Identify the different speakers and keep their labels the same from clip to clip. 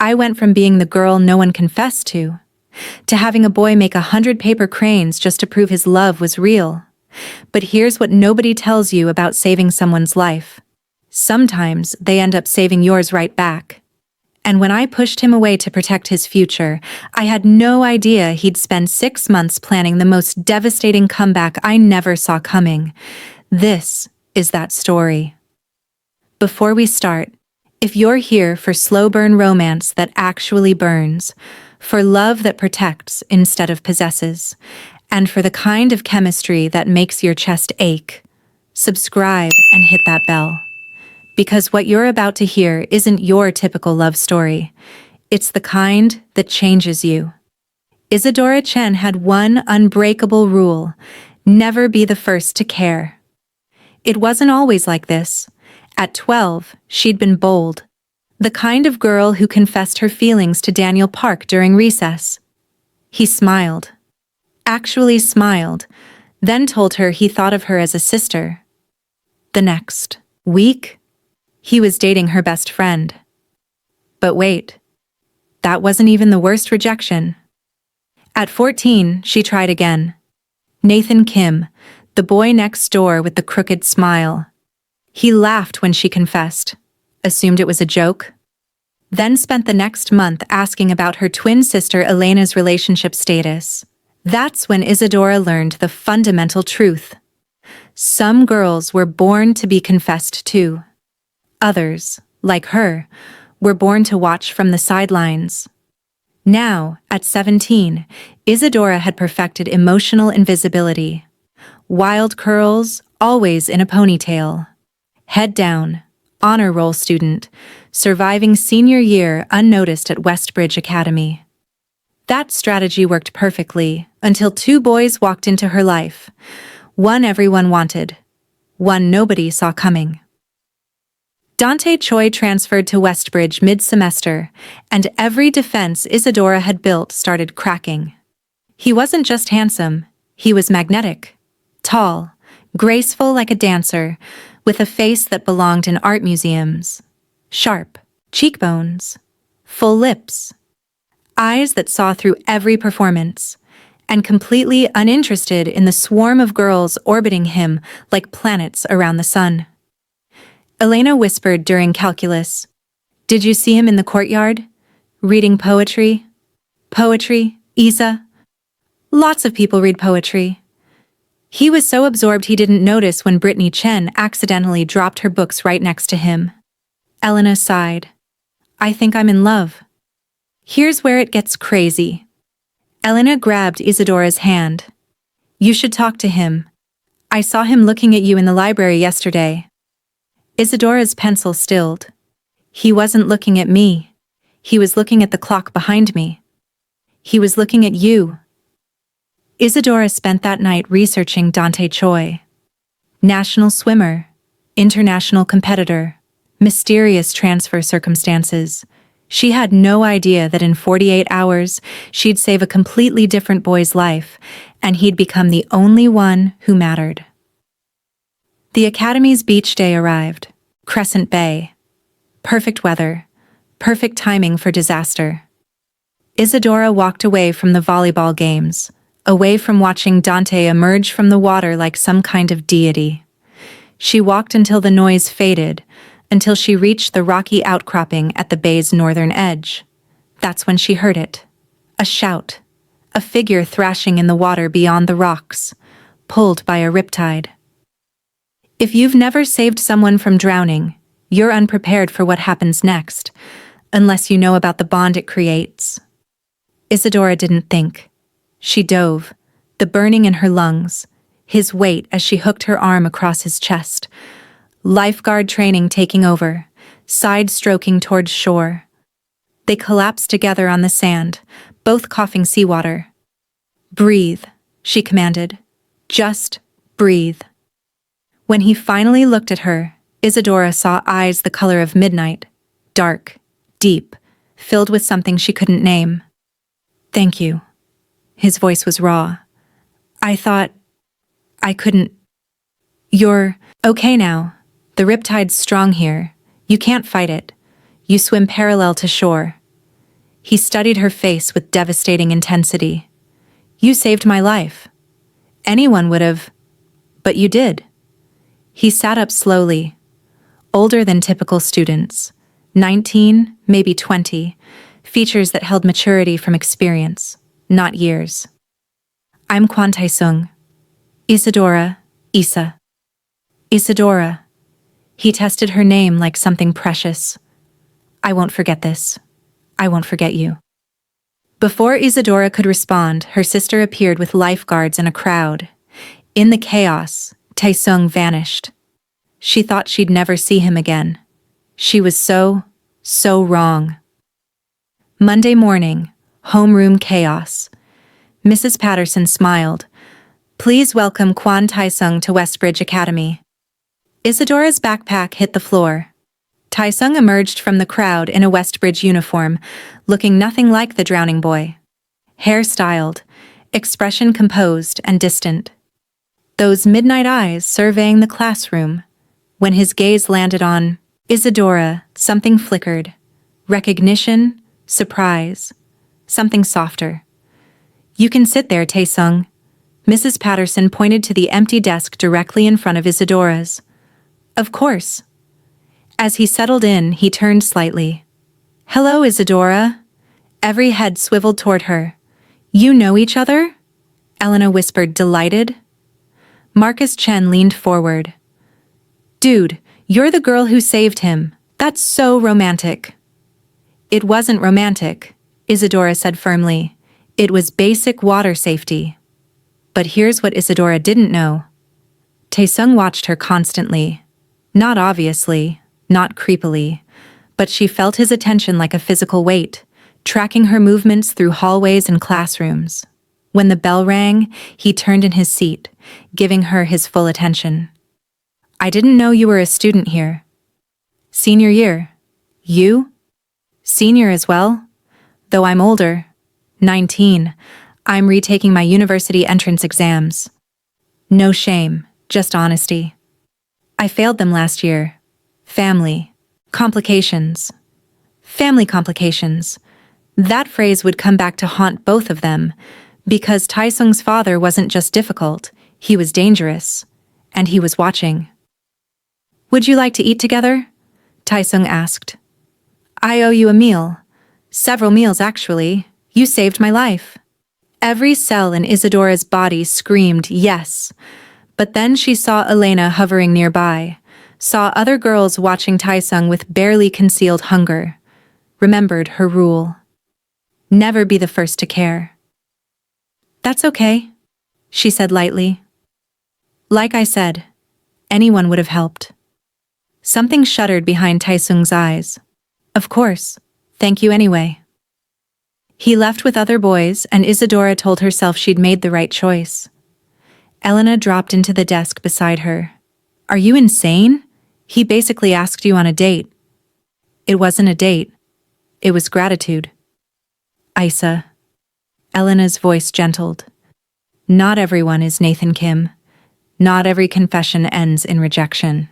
Speaker 1: I went from being the girl no one confessed to having a boy make 100 paper cranes just to prove his love was real. But here's what nobody tells you about saving someone's life. Sometimes they end up saving yours right back. And when I pushed him away to protect his future, I had no idea he'd spend 6 months planning the most devastating comeback I never saw coming. This is that story. Before we start, if you're here for slow burn romance that actually burns, for love that protects instead of possesses, and for the kind of chemistry that makes your chest ache, subscribe and hit that bell. Because what you're about to hear isn't your typical love story. It's the kind that changes you. Isadora Chen had one unbreakable rule: never be the first to care. It wasn't always like this. At 12, she'd been bold. The kind of girl who confessed her feelings to Daniel Park during recess. He smiled. Actually smiled, then told her he thought of her as a sister. The next week, he was dating her best friend. But wait, that wasn't even the worst rejection. At 14, she tried again. Nathan Kim, the boy next door with the crooked smile. He laughed when she confessed, assumed it was a joke, then spent the next month asking about her twin sister Elena's relationship status. That's when Isadora learned the fundamental truth. Some girls were born to be confessed to. Others, like her, were born to watch from the sidelines. Now, at 17, Isadora had perfected emotional invisibility. Wild curls, always in a ponytail. Head down, honor roll student, surviving senior year unnoticed at Westbridge Academy. That strategy worked perfectly until 2 boys walked into her life. One everyone wanted, one nobody saw coming. Dante Choi transferred to Westbridge mid-semester, and every defense Isadora had built started cracking. He wasn't just handsome, he was magnetic. Tall, graceful like a dancer, with a face that belonged in art museums. Sharp cheekbones, full lips, eyes that saw through every performance, and completely uninterested in the swarm of girls orbiting him like planets around the sun. Elena whispered during calculus, "Did you see him in the courtyard? Reading poetry? Poetry, Isa? Lots of people read poetry." He was so absorbed he didn't notice when Brittany Chen accidentally dropped her books right next to him. Elena sighed. "I think I'm in love." Here's where it gets crazy. Elena grabbed Isadora's hand. "You should talk to him. I saw him looking at you in the library yesterday." Isadora's pencil stilled. "He wasn't looking at me. He was looking at the clock behind me. He was looking at you." Isadora spent that night researching Dante Choi. National swimmer, international competitor, mysterious transfer circumstances. She had no idea that in 48 hours, she'd save a completely different boy's life, and he'd become the only one who mattered. The Academy's beach day arrived. Crescent Bay. Perfect weather. Perfect timing for disaster. Isadora walked away from the volleyball games, away from watching Dante emerge from the water like some kind of deity. She walked until the noise faded, until she reached the rocky outcropping at the bay's northern edge. That's when she heard it. A shout. A figure thrashing in the water beyond the rocks, pulled by a riptide. If you've never saved someone from drowning, you're unprepared for what happens next, unless you know about the bond it creates. Isadora didn't think. She dove, the burning in her lungs, his weight as she hooked her arm across his chest. Lifeguard training taking over, side-stroking towards shore. They collapsed together on the sand, both coughing seawater. "Breathe," she commanded. "Just breathe." When he finally looked at her, Isadora saw eyes the color of midnight, dark, deep, filled with something she couldn't name. "Thank you." His voice was raw. "I thought I couldn't." "You're okay now. The riptide's strong here. You can't fight it. You swim parallel to shore. He studied her face with devastating intensity. You saved my life. Anyone would have, but you did. He sat up slowly, older than typical students, 19, maybe 20, features that held maturity from experience, not years. I'm Kwan Taesung. Isadora, Isa. Isadora. He tested her name like something precious. I won't forget this. I won't forget you. Before Isadora could respond, her sister appeared with lifeguards and a crowd. In the chaos, Taesung vanished. She thought she'd never see him again. She was so wrong. Monday morning, homeroom chaos. Mrs. Patterson smiled. Please welcome Kwan Taesung to Westbridge Academy. Isadora's backpack hit the floor. Taesung emerged from the crowd in a Westbridge uniform, looking nothing like the drowning boy. Hair styled, expression composed and distant. Those midnight eyes surveying the classroom. When his gaze landed on Isadora, something flickered. Recognition, surprise, something softer. You can sit there, Taesung. Mrs. Patterson pointed to the empty desk directly in front of Isadora's. Of course. As he settled in, he turned slightly. Hello, Isadora. Every head swiveled toward her. You know each other? Elena whispered, delighted. Marcus Chen leaned forward. Dude, you're the girl who saved him. That's so romantic. It wasn't romantic, Isadora said firmly. It was basic water safety. But here's what Isadora didn't know. Taesung watched her constantly. Not obviously, not creepily, but she felt his attention like a physical weight, tracking her movements through hallways and classrooms. When the bell rang, he turned in his seat, giving her his full attention. I didn't know you were a student here. Senior year. You? Senior as well? Though I'm older. 19. I'm retaking my university entrance exams. No shame, just honesty. I failed them last year. Family. Complications. Family complications. That phrase would come back to haunt both of them, because Taesung's father wasn't just difficult, he was dangerous. And he was watching. Would you like to eat together? Taesung asked. I owe you a meal. Several meals, actually. You saved my life. Every cell in Isadora's body screamed yes. But then she saw Elena hovering nearby, saw other girls watching Taesung with barely concealed hunger, remembered her rule. Never be the first to care. That's okay, she said lightly. Like I said, anyone would have helped. Something shuddered behind Taesung's eyes. Of course, thank you anyway. He left with other boys, and Isadora told herself she'd made the right choice. Elena dropped into the desk beside her. Are you insane? He basically asked you on a date. It wasn't a date. It was gratitude. Isa. Elena's voice gentled. Not everyone is Nathan Kim. Not every confession ends in rejection.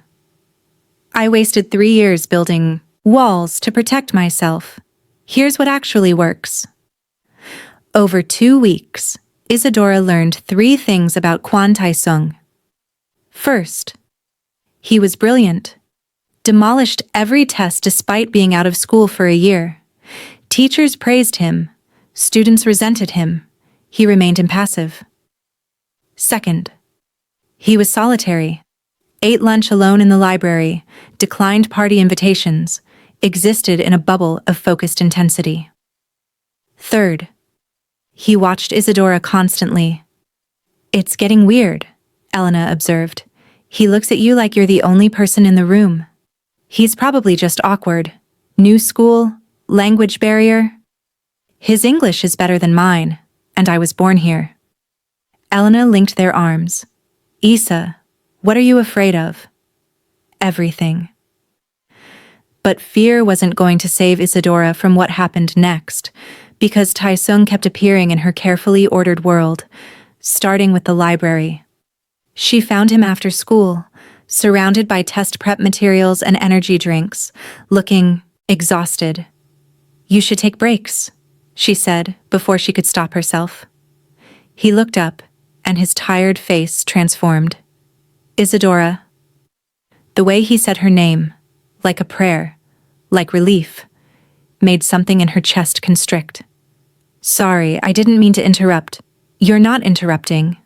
Speaker 1: I wasted 3 years building walls to protect myself. Here's what actually works. Over 2 weeks, Isadora learned 3 things about Kwan Taesung. First, he was brilliant. Demolished every test despite being out of school for a year. Teachers praised him. Students resented him. He remained impassive. Second, he was solitary. Ate lunch alone in the library, declined party invitations, existed in a bubble of focused intensity. Third, he watched Isadora constantly. It's getting weird, Elena observed. He looks at you like you're the only person in the room. He's probably just awkward. New school, language barrier. His English is better than mine, and I was born here. Elena linked their arms. Isa, what are you afraid of? Everything. But fear wasn't going to save Isadora from what happened next, because Taesung kept appearing in her carefully ordered world, starting with the library. She found him after school, surrounded by test prep materials and energy drinks, looking exhausted. You should take breaks, she said before she could stop herself. He looked up, and his tired face transformed. Isadora. The way he said her name, like a prayer, like relief, made something in her chest constrict. Sorry, I didn't mean to interrupt. You're not interrupting.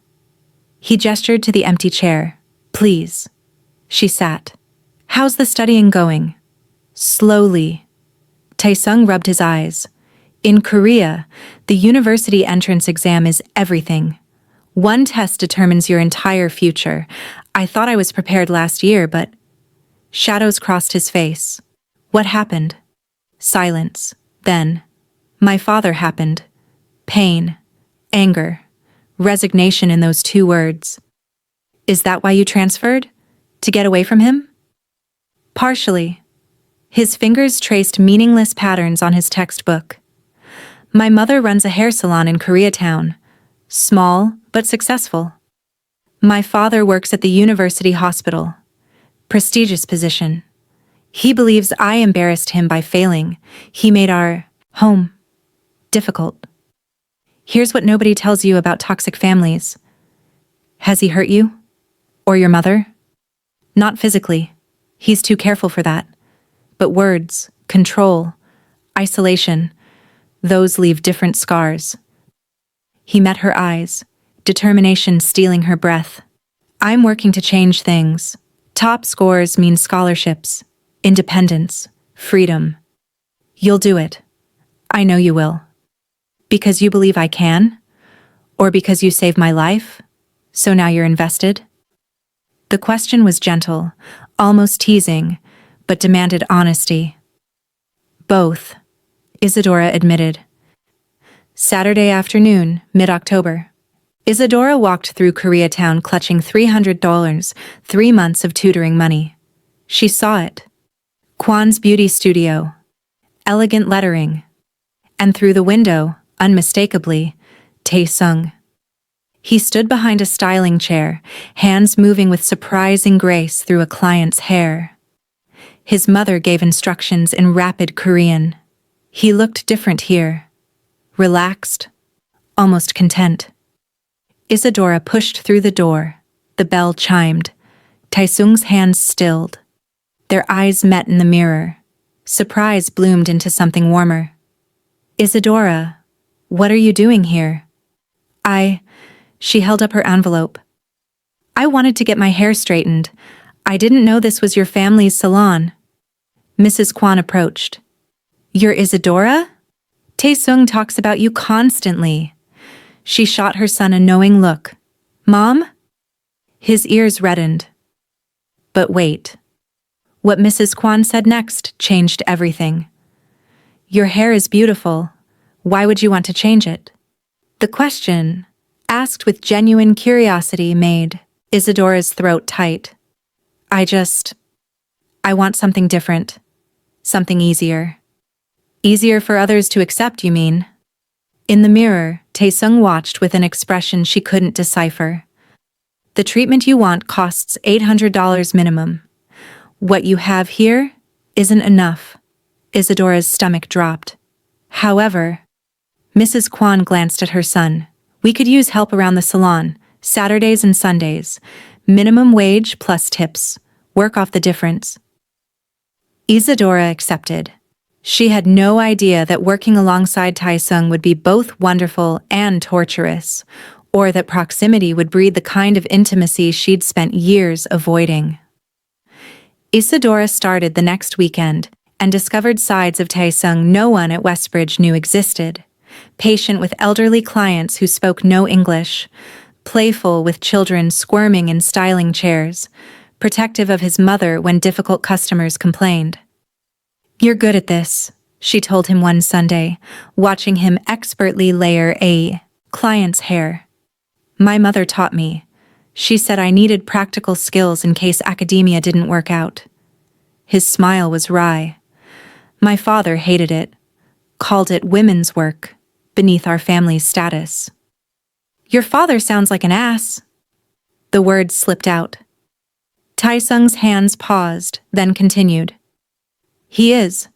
Speaker 1: He gestured to the empty chair. Please. She sat. How's the studying going? Slowly. Taesung rubbed his eyes. In Korea, the university entrance exam is everything. One test determines your entire future. I thought I was prepared last year, but... Shadows crossed his face. What happened? Silence. Then, my father happened. Pain. Anger. Resignation in those 2 words. Is that why you transferred? To get away from him? Partially. His fingers traced meaningless patterns on his textbook. My mother runs a hair salon in Koreatown. Small, but successful. My father works at the university hospital. Prestigious position. He believes I embarrassed him by failing. He made our home difficult. Here's what nobody tells you about toxic families. Has he hurt you? Or your mother? Not physically. He's too careful for that. But words, control, isolation, those leave different scars. He met her eyes, determination stealing her breath. I'm working to change things. Top scores mean scholarships, independence, freedom. You'll do it. I know you will. Because you believe I can? Or because you saved my life? So now you're invested? The question was gentle, almost teasing, but demanded honesty. Both, Isadora admitted. Saturday afternoon, mid-October. Isadora walked through Koreatown clutching $300, 3 months of tutoring money. She saw it. Kwan's beauty studio. Elegant lettering. And through the window, unmistakably, Taesung. He stood behind a styling chair, hands moving with surprising grace through a client's hair. His mother gave instructions in rapid Korean. He looked different here. Relaxed, almost content. Isadora pushed through the door. The bell chimed. Taesung's hands stilled. Their eyes met in the mirror. Surprise bloomed into something warmer. Isadora, what are you doing here? She held up her envelope. I wanted to get my hair straightened. I didn't know this was your family's salon. Mrs. Kwan approached. You're Isadora? Taesung talks about you constantly. She shot her son a knowing look. Mom? His ears reddened. But wait. What Mrs. Kwan said next changed everything. Your hair is beautiful. Why would you want to change it? The question, asked with genuine curiosity, made Isadora's throat tight. I want something different. Something easier. Easier for others to accept, you mean? In the mirror, Taesung watched with an expression she couldn't decipher. The treatment you want costs $800 minimum. What you have here isn't enough. Isadora's stomach dropped. However, Mrs. Kwan glanced at her son. We could use help around the salon, Saturdays and Sundays. Minimum wage plus tips. Work off the difference. Isadora accepted. She had no idea that working alongside Taesung would be both wonderful and torturous, or that proximity would breed the kind of intimacy she'd spent years avoiding. Isadora started the next weekend and discovered sides of Taesung no one at Westbridge knew existed. Patient with elderly clients who spoke no English, playful with children squirming in styling chairs, protective of his mother when difficult customers complained. You're good at this, she told him one Sunday, watching him expertly layer a client's hair. My mother taught me. She said I needed practical skills in case academia didn't work out. His smile was wry. My father hated it, called it women's work, beneath our family's status. Your father sounds like an ass. The words slipped out. Taesung's hands paused, then continued. He is.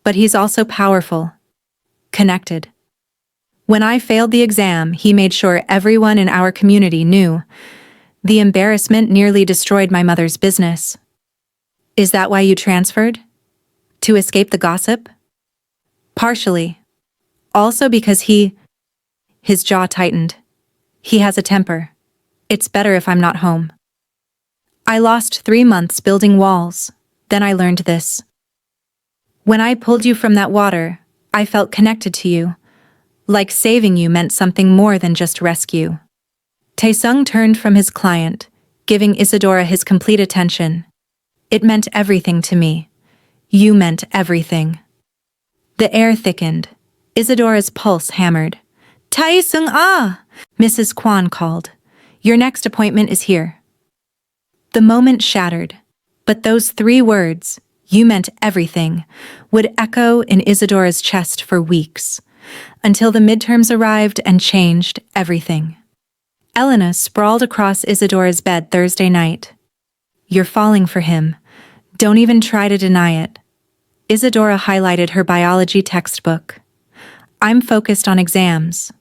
Speaker 1: But he's also powerful. connected. When I failed the exam, he made sure everyone in our community knew. The embarrassment nearly destroyed my mother's business. Is that why you transferred? To escape the gossip? Partially. Also because his jaw tightened. He has a temper. It's better if I'm not home. I lost 3 months building walls. Then I learned this. When I pulled you from that water, I felt connected to you. Like saving you meant something more than just rescue. Taesung turned from his client, giving Isadora his complete attention. It meant everything to me. You meant everything. The air thickened. Isadora's pulse hammered. Taesung, ah! Mrs. Kwan called. Your next appointment is here. The moment shattered. But those 3 words, you meant everything, would echo in Isadora's chest for weeks, until the midterms arrived and changed everything. Elena sprawled across Isadora's bed Thursday night. You're falling for him. Don't even try to deny it. Isadora highlighted her biology textbook. I'm focused on exams.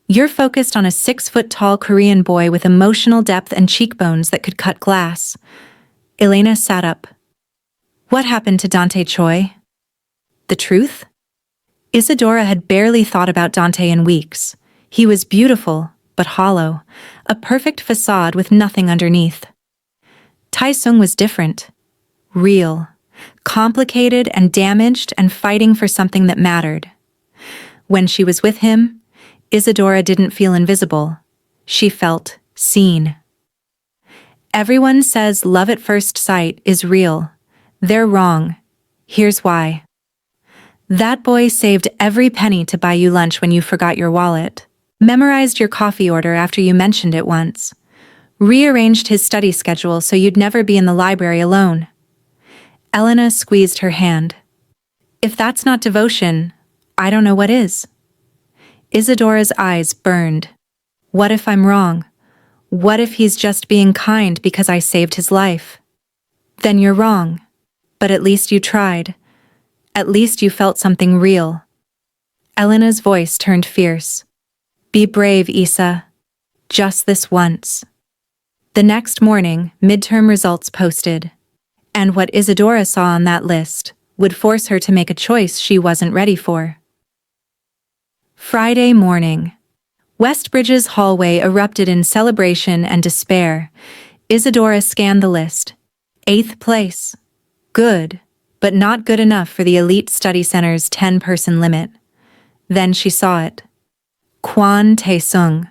Speaker 1: You're focused on a 6-foot-tall Korean boy with emotional depth and cheekbones that could cut glass. Elena sat up. What happened to Dante Choi? The truth? Isadora had barely thought about Dante in weeks. He was beautiful, but hollow, a perfect facade with nothing underneath. Taesung was different. Real, complicated and damaged and fighting for something that mattered. When she was with him, Isadora didn't feel invisible. She felt seen. Everyone says love at first sight is real. They're wrong. Here's why. That boy saved every penny to buy you lunch when you forgot your wallet, memorized your coffee order after you mentioned it once, rearranged his study schedule so you'd never be in the library alone. Elena squeezed her hand. If that's not devotion, I don't know what is. Isadora's eyes burned. What if I'm wrong? What if he's just being kind because I saved his life? Then you're wrong. But at least you tried. At least you felt something real. Elena's voice turned fierce. Be brave, Isa. Just this once. The next morning, midterm results posted. And what Isadora saw on that list would force her to make a choice she wasn't ready for. Friday morning. Westbridge's hallway erupted in celebration and despair. Isadora scanned the list. 8th place. Good, but not good enough for the elite study center's 10-person limit. Then she saw it. Kwan Taesung.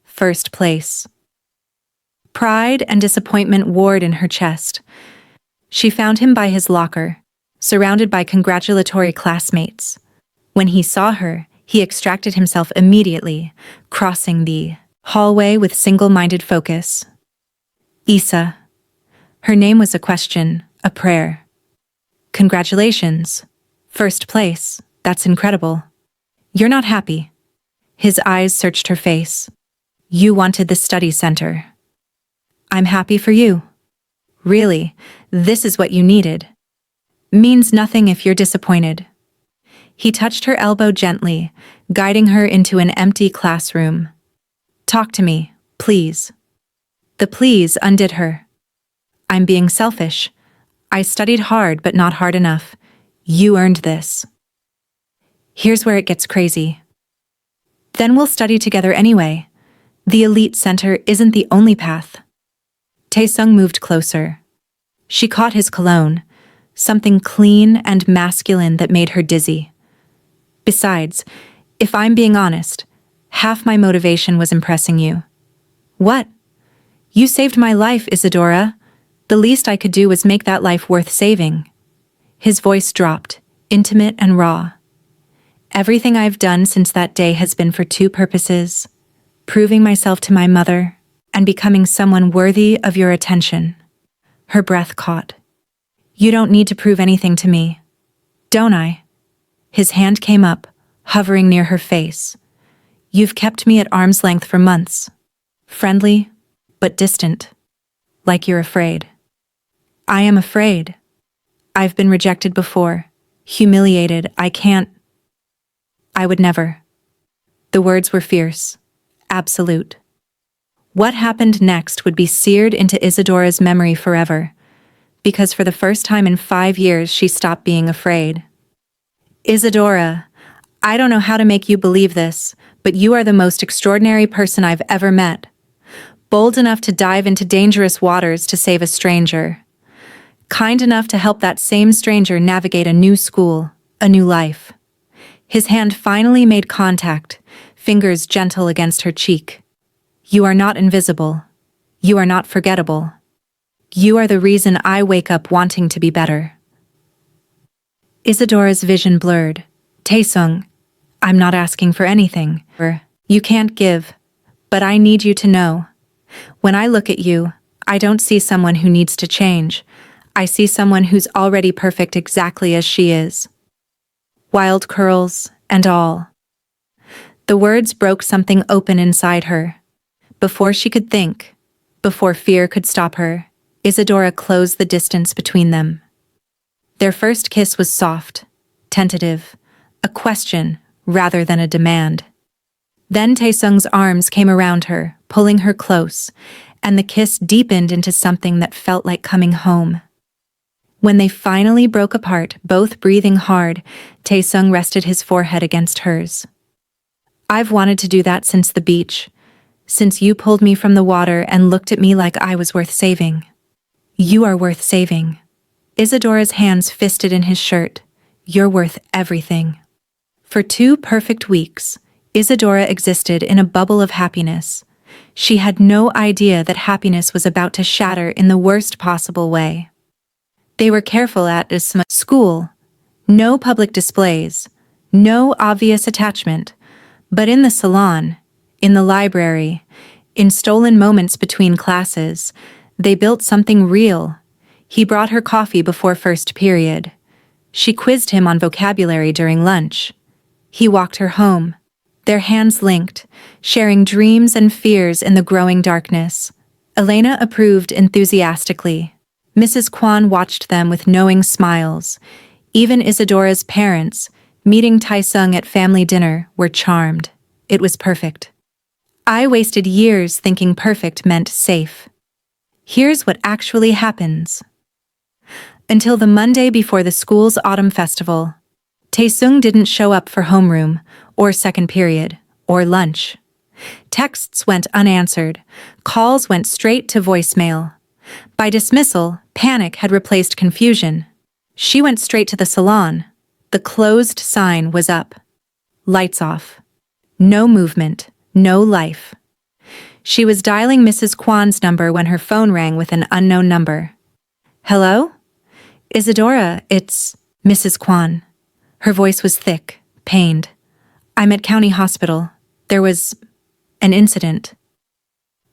Speaker 1: 1st place. Pride and disappointment warred in her chest. She found him by his locker, surrounded by congratulatory classmates. When he saw her, he extracted himself immediately, crossing the hallway with single-minded focus. Isa. Her name was a question, a prayer. Congratulations. 1st place. That's incredible. You're not happy. His eyes searched her face. You wanted the study center. I'm happy for you. Really, this is what you needed. Means nothing if you're disappointed. He touched her elbow gently, guiding her into an empty classroom. Talk to me, please. The please undid her. I'm being selfish. I studied hard but not hard enough. You earned this. Here's where it gets crazy. Then we'll study together anyway. The elite center isn't the only path. Taesung moved closer. She caught his cologne, something clean and masculine that made her dizzy. Besides, if I'm being honest, half my motivation was impressing you. What? You saved my life, Isadora. The least I could do was make that life worth saving. His voice dropped, intimate and raw. Everything I've done since that day has been for 2 purposes: proving myself to my mother and becoming someone worthy of your attention. Her breath caught. You don't need to prove anything to me. Don't I? His hand came up, hovering near her face. You've kept me at arm's length for months. Friendly, but distant. Like you're afraid. I am afraid. I've been rejected before. Humiliated. I I would never. The words were fierce, absolute. What happened next would be seared into Isadora's memory forever, because for the first time in 5 years she stopped being afraid. Isadora, I don't know how to make you believe this, but you are the most extraordinary person I've ever met. Bold enough to dive into dangerous waters to save a stranger. Kind enough to help that same stranger navigate a new school, a new life. His hand finally made contact, fingers gentle against her cheek. You are not invisible. You are not forgettable. You are the reason I wake up wanting to be better. Isadora's vision blurred. Taesung, I'm not asking for anything. You can't give, but I need you to know. When I look at you, I don't see someone who needs to change. I see someone who's already perfect exactly as she is. Wild curls and all. The words broke something open inside her. Before she could think, before fear could stop her, Isadora closed the distance between them. Their first kiss was soft, tentative, a question rather than a demand. Then Taesung's arms came around her, pulling her close, and the kiss deepened into something that felt like coming home. When they finally broke apart, both breathing hard, Taesung rested his forehead against hers. I've wanted to do that since the beach, since you pulled me from the water and looked at me like I was worth saving. You are worth saving. Isadora's hands fisted in his shirt. You're worth everything. For 2 perfect weeks, Isadora existed in a bubble of happiness. She had no idea that happiness was about to shatter in the worst possible way. They were careful at school. No public displays, no obvious attachment, but in the salon, in the library, in stolen moments between classes, they built something real. He brought her coffee before first period. She quizzed him on vocabulary during lunch. He walked her home, their hands linked, sharing dreams and fears in the growing darkness. Elena approved enthusiastically. Mrs. Kwan watched them with knowing smiles. Even Isadora's parents, meeting Taesung at family dinner, were charmed. It was perfect. I wasted years thinking perfect meant safe. Here's what actually happens. Until the Monday before the school's autumn festival, Taesung didn't show up for homeroom, or second period, or lunch. Texts went unanswered, calls went straight to voicemail. By dismissal, panic had replaced confusion. She went straight to the salon. The closed sign was up. Lights off. No movement, no life. She was dialing Mrs. Kwan's number when her phone rang with an unknown number. Hello? Isadora, it's Mrs. Kwan. Her voice was thick, pained. I'm at County Hospital. There was an incident.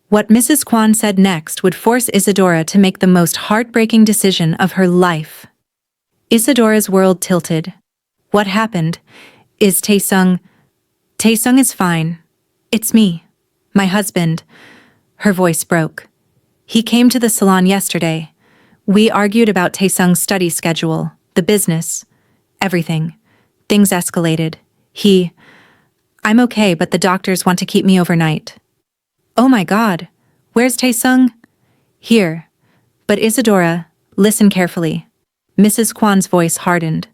Speaker 1: What Mrs. Kwan said next would force Isadora to make the most heartbreaking decision of her life. Isadora's world tilted. What happened? Is Taesung... Taesung is fine. It's me. My husband. Her voice broke. He came to the salon yesterday. We argued about Taesung's study schedule, the business, everything. Things escalated. I'm okay, but the doctors want to keep me overnight. Oh my God, where's Taesung? Here. But Isadora, listen carefully. Mrs. Kwan's voice hardened.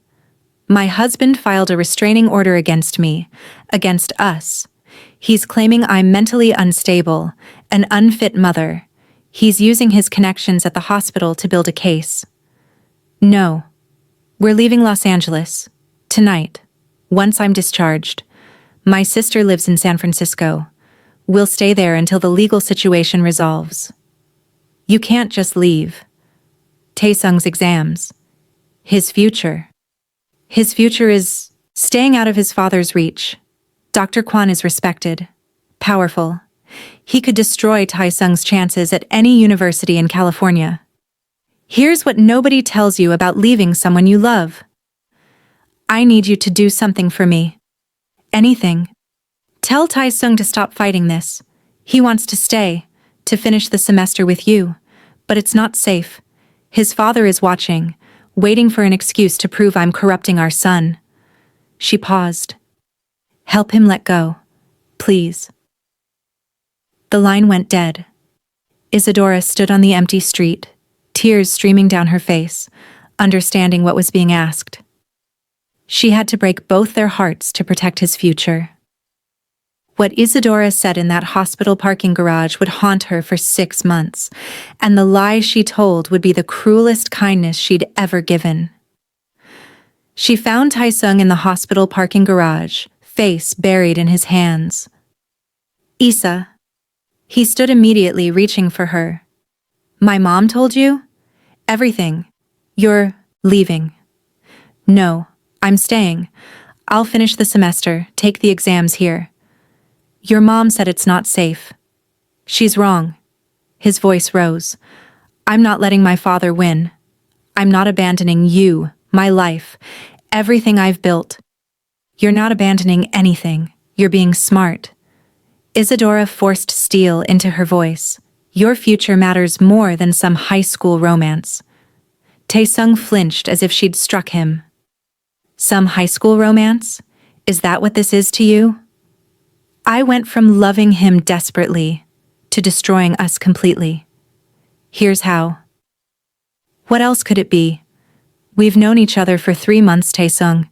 Speaker 1: My husband filed a restraining order against me, against us. He's claiming I'm mentally unstable, an unfit mother. He's using his connections at the hospital to build a case. No. We're leaving Los Angeles. Tonight. Once I'm discharged. My sister lives in San Francisco. We'll stay there until the legal situation resolves. You can't just leave. Taesung's exams. His future. His future is staying out of his father's reach. Dr. Kwan is respected, powerful. He could destroy Taesung's chances at any university in California. Here's what nobody tells you about leaving someone you love. I need you to do something for me. Anything. Tell Taesung to stop fighting this. He wants to stay, to finish the semester with you, but it's not safe. His father is watching, waiting for an excuse to prove I'm corrupting our son. She paused. Help him let go. Please. The line went dead. Isadora stood on the empty street, tears streaming down her face, understanding what was being asked. She had to break both their hearts to protect his future. What Isadora said in that hospital parking garage would haunt her for 6 months, and the lie she told would be the cruelest kindness she'd ever given. She found Taesung in the hospital parking garage, face buried in his hands. Isa. He stood immediately, reaching for her. My mom told you? Everything. You're leaving. No, I'm staying. I'll finish the semester, take the exams here. Your mom said it's not safe. She's wrong. His voice rose. I'm not letting my father win. I'm not abandoning you, my life, everything I've built. You're not abandoning anything. You're being smart. Isadora forced steel into her voice. Your future matters more than some high school romance. Taesung flinched as if she'd struck him. Some high school romance? Is that what this is to you? I went from loving him desperately to destroying us completely. Here's how. What else could it be? We've known each other for 3 months, Taesung.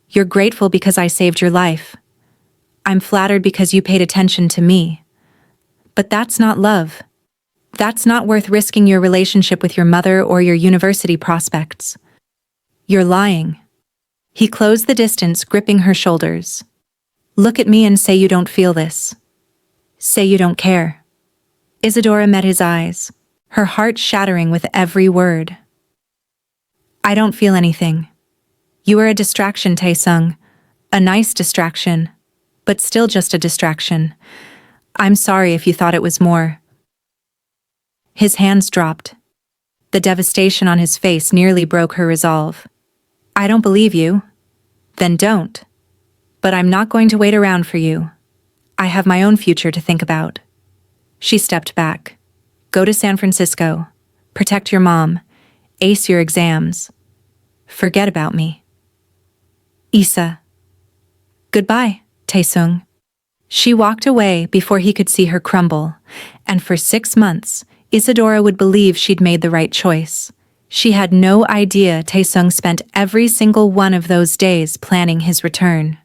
Speaker 1: You're grateful because I saved your life. I'm flattered because you paid attention to me. But that's not love. That's not worth risking your relationship with your mother or your university prospects. You're lying. He closed the distance, gripping her shoulders. Look at me and say you don't feel this. Say you don't care. Isadora met his eyes, her heart shattering with every word. I don't feel anything. You are a distraction, Taesung. A nice distraction, but still just a distraction. I'm sorry if you thought it was more. His hands dropped. The devastation on his face nearly broke her resolve. I don't believe you. Then don't. But I'm not going to wait around for you. I have my own future to think about. She stepped back. Go to San Francisco. Protect your mom. Ace your exams. Forget about me. Isa. Goodbye, Taesung. She walked away before he could see her crumble, and for 6 months, Isadora would believe she'd made the right choice. She had no idea Taesung spent every single one of those days planning his return.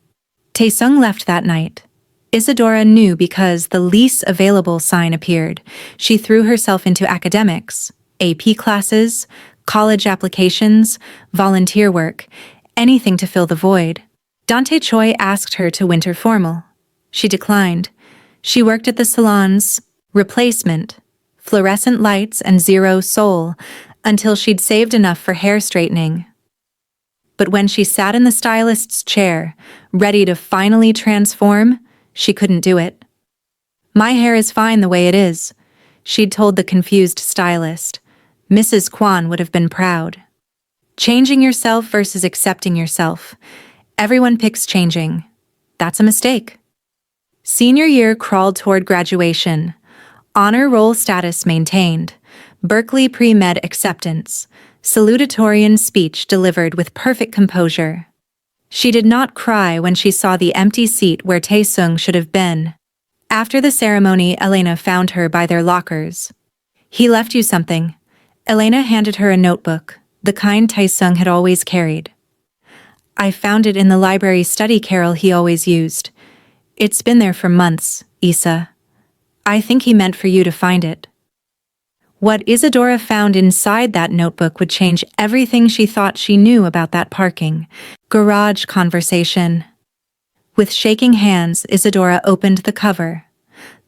Speaker 1: Taesung left that night. Isadora knew because the lease available sign appeared. She threw herself into academics, AP classes, college applications, volunteer work, anything to fill the void. Dante Choi asked her to winter formal. She declined. She worked at the salon's replacement, fluorescent lights and zero soul, until she'd saved enough for hair straightening. But when she sat in the stylist's chair, ready to finally transform, she couldn't do it. My hair is fine the way it is, she'd told the confused stylist. Mrs. Kwan would have been proud. Changing yourself versus accepting yourself. Everyone picks changing. That's a mistake. Senior year crawled toward graduation. Honor roll status maintained. Berkeley pre-med acceptance. Salutatorian speech delivered with perfect composure. She did not cry when she saw the empty seat where Taesung should have been. After the ceremony, Elena found her by their lockers. He left you something. Elena handed her a notebook, the kind Taesung had always carried. I found it in the library study carrel he always used. It's been there for months, Isa. I think he meant for you to find it. What Isadora found inside that notebook would change everything she thought she knew about that parking garage conversation. With shaking hands, Isadora opened the cover.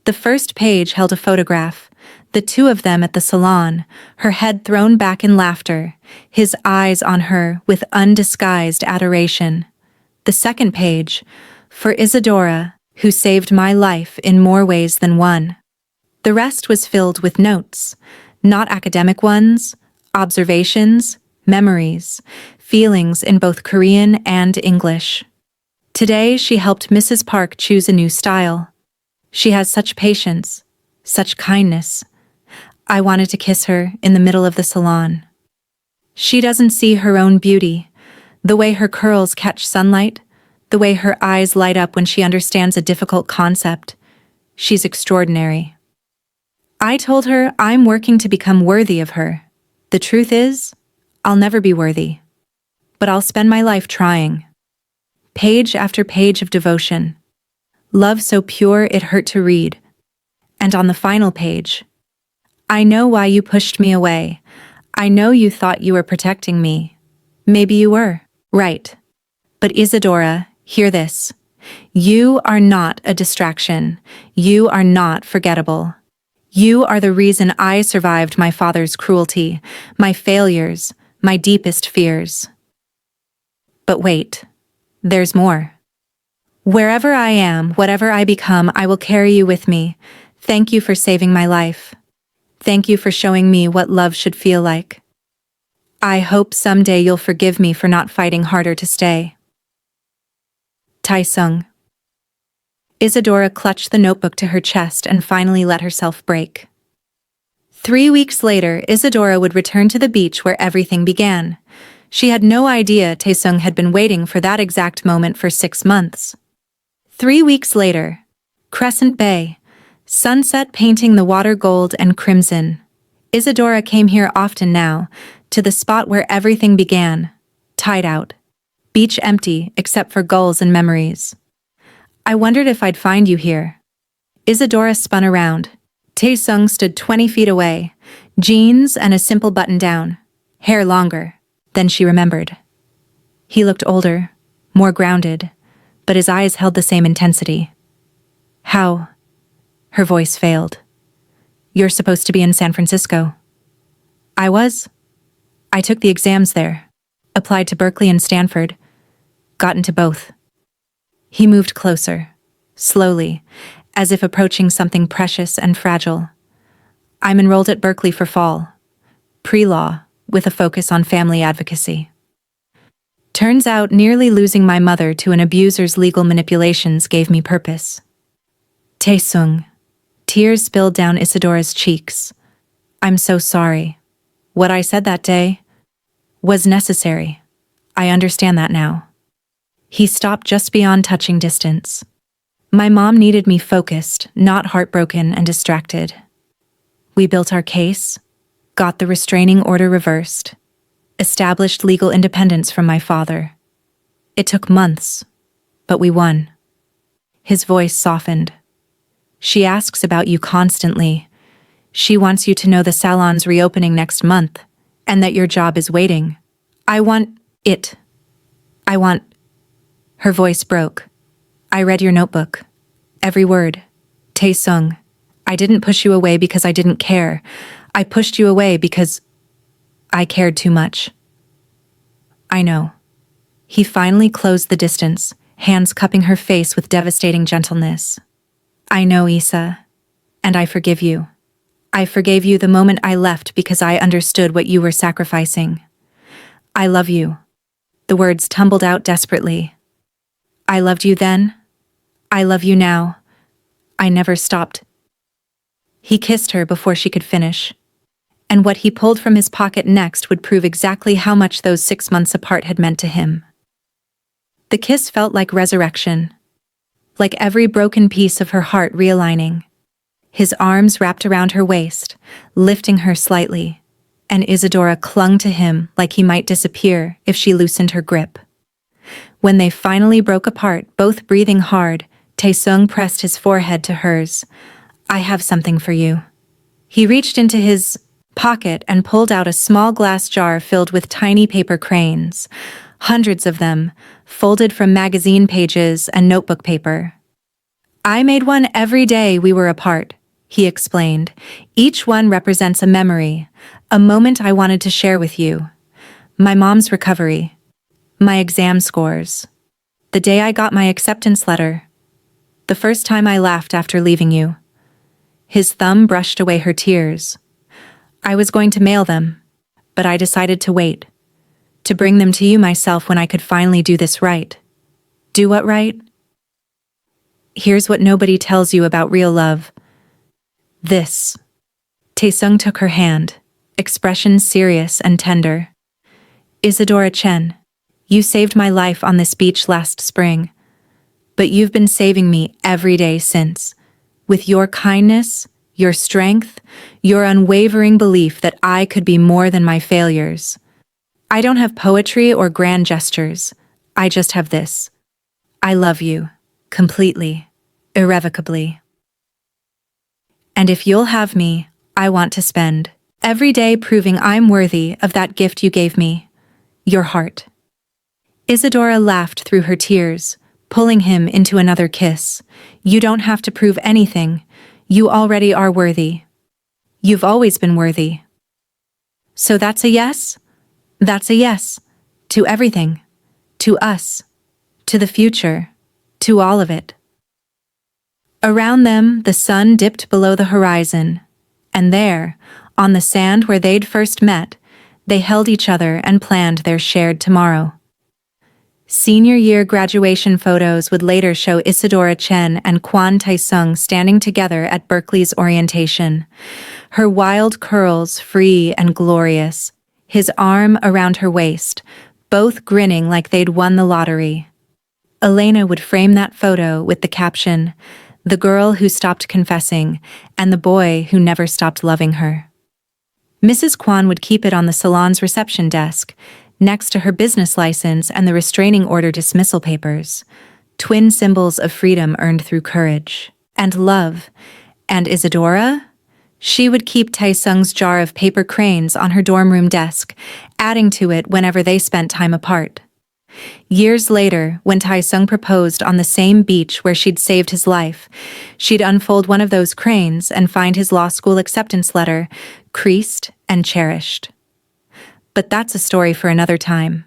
Speaker 1: The first page held a photograph, the two of them at the salon, her head thrown back in laughter, his eyes on her with undisguised adoration. The second page, for Isadora, who saved my life in more ways than one. The rest was filled with notes, not academic ones, observations, memories, feelings in both Korean and English. Today she helped Mrs. Park choose a new style. She has such patience, such kindness. I wanted to kiss her in the middle of the salon. She doesn't see her own beauty, the way her curls catch sunlight, The way her eyes light up when she understands a difficult concept. She's extraordinary. I told her I'm working to become worthy of her. The truth is, I'll never be worthy. But I'll spend my life trying. Page after page of devotion. Love so pure it hurt to read. And on the final page, I know why you pushed me away. I know you thought you were protecting me. Maybe you were. Right. But Isadora, hear this. You are not a distraction. You are not forgettable. You are the reason I survived my father's cruelty, my failures, my deepest fears. But wait, there's more. Wherever I am, whatever I become, I will carry you with me. Thank you for saving my life. Thank you for showing me what love should feel like. I hope someday you'll forgive me for not fighting harder to stay. Taesung. Isadora clutched the notebook to her chest and finally let herself break. 3 weeks later, Isadora would return to the beach where everything began. She had no idea Taesung had been waiting for that exact moment for 6 months. 3 weeks later, Crescent Bay, sunset painting the water gold and crimson. Isadora came here often now, to the spot where everything began, tide out. Beach empty except for gulls and memories. I wondered if I'd find you here. Isadora spun around. Taesung stood 20 feet away, jeans and a simple button-down, hair longer. Then she remembered. He looked older, more grounded, but his eyes held the same intensity. How? Her voice failed. You're supposed to be in San Francisco. I was. I took the exams there, applied to Berkeley and Stanford, got into both. He moved closer, slowly, as if approaching something precious and fragile. I'm enrolled at Berkeley for fall, pre-law, with a focus on family advocacy. Turns out nearly losing my mother to an abuser's legal manipulations gave me purpose. Taesung. Tears spilled down Isadora's cheeks. I'm so sorry. What I said that day was necessary. I understand that now. He stopped just beyond touching distance. My mom needed me focused, not heartbroken and distracted. We built our case, got the restraining order reversed, established legal independence from my father. It took months, but we won. His voice softened. She asks about you constantly. She wants you to know the salon's reopening next month, and that your job is waiting. I want it. I want... Her voice broke. I read your notebook. Every word. Taesung. I didn't push you away because I didn't care. I pushed you away because I cared too much. I know. He finally closed the distance, hands cupping her face with devastating gentleness. I know, Isa. And I forgive you. I forgave you the moment I left because I understood what you were sacrificing. I love you. The words tumbled out desperately. I loved you then. I love you now. I never stopped. He kissed her before she could finish. And what he pulled from his pocket next would prove exactly how much those 6 months apart had meant to him. The kiss felt like resurrection, like every broken piece of her heart realigning. His arms wrapped around her waist, lifting her slightly, and Isadora clung to him like he might disappear if she loosened her grip. When they finally broke apart, both breathing hard, Taesung pressed his forehead to hers. I have something for you. He reached into his pocket and pulled out a small glass jar filled with tiny paper cranes, hundreds of them, folded from magazine pages and notebook paper. I made one every day we were apart, he explained. Each one represents a memory, a moment I wanted to share with you. My mom's recovery. My exam scores. The day I got my acceptance letter. The first time I laughed after leaving you. His thumb brushed away her tears. I was going to mail them, but I decided to wait. To bring them to you myself when I could finally do this right. Do what right? Here's what nobody tells you about real love. This. Taesung took her hand, expression serious and tender. Isadora Chen. You saved my life on this beach last spring. but you've been saving me every day since. With your kindness, your strength, your unwavering belief that I could be more than my failures. I don't have poetry or grand gestures. I just have this. I love you. Completely. Irrevocably. And if you'll have me, I want to spend every day proving I'm worthy of that gift you gave me. Your heart. Isadora laughed through her tears, pulling him into another kiss. You don't have to prove anything. You already are worthy. You've always been worthy. So that's a yes? That's a yes. To everything. To us. To the future. To all of it. Around them, the sun dipped below the horizon, and there, on the sand where they'd first met, they held each other and planned their shared tomorrow. Senior year graduation photos would later show Isadora Chen and Kwan Taesung standing together at Berkeley's orientation, her wild curls free and glorious, his arm around her waist, both grinning like they'd won the lottery. Elena would frame that photo with the caption, "The girl who stopped confessing, and the boy who never stopped loving her." Mrs. Kwan would keep it on the salon's reception desk, next to her business license and the restraining order dismissal papers, twin symbols of freedom earned through courage and love. And Isadora? She would keep Taesung's jar of paper cranes on her dorm room desk, adding to it whenever they spent time apart. Years later, when Taesung proposed on the same beach where she'd saved his life, she'd unfold one of those cranes and find his law school acceptance letter, creased and cherished. But that's a story for another time.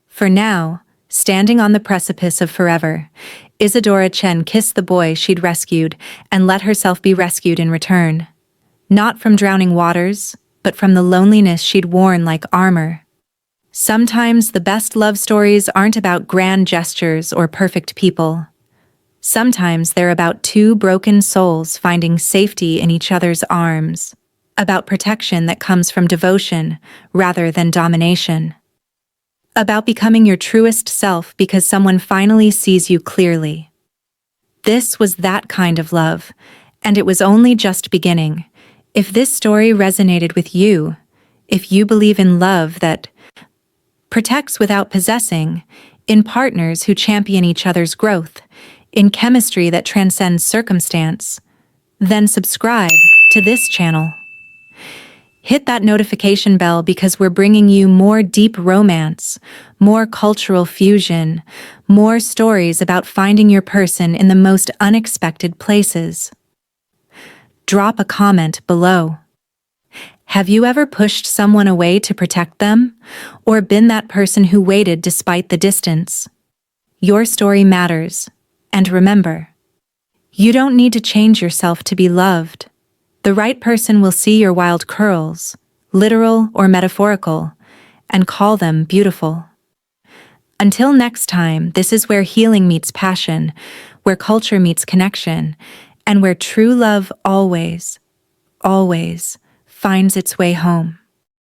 Speaker 1: For now, standing on the precipice of forever, Isadora Chen kissed the boy she'd rescued and let herself be rescued in return. Not from drowning waters, but from the loneliness she'd worn like armor. Sometimes the best love stories aren't about grand gestures or perfect people. Sometimes they're about two broken souls finding safety in each other's arms, about protection that comes from devotion rather than domination, about becoming your truest self because someone finally sees you clearly. This was that kind of love, and it was only just beginning. If this story resonated with you, if you believe in love that protects without possessing, in partners who champion each other's growth, in chemistry that transcends circumstance, then subscribe to this channel. Hit that notification bell because we're bringing you more deep romance, more cultural fusion, more stories about finding your person in the most unexpected places. Drop a comment below. Have you ever pushed someone away to protect them, or been that person who waited despite the distance? Your story matters, and remember, you don't need to change yourself to be loved. The right person will see your wild curls, literal or metaphorical, and call them beautiful. Until next time, this is where healing meets passion, where culture meets connection, and where true love always, always finds its way home.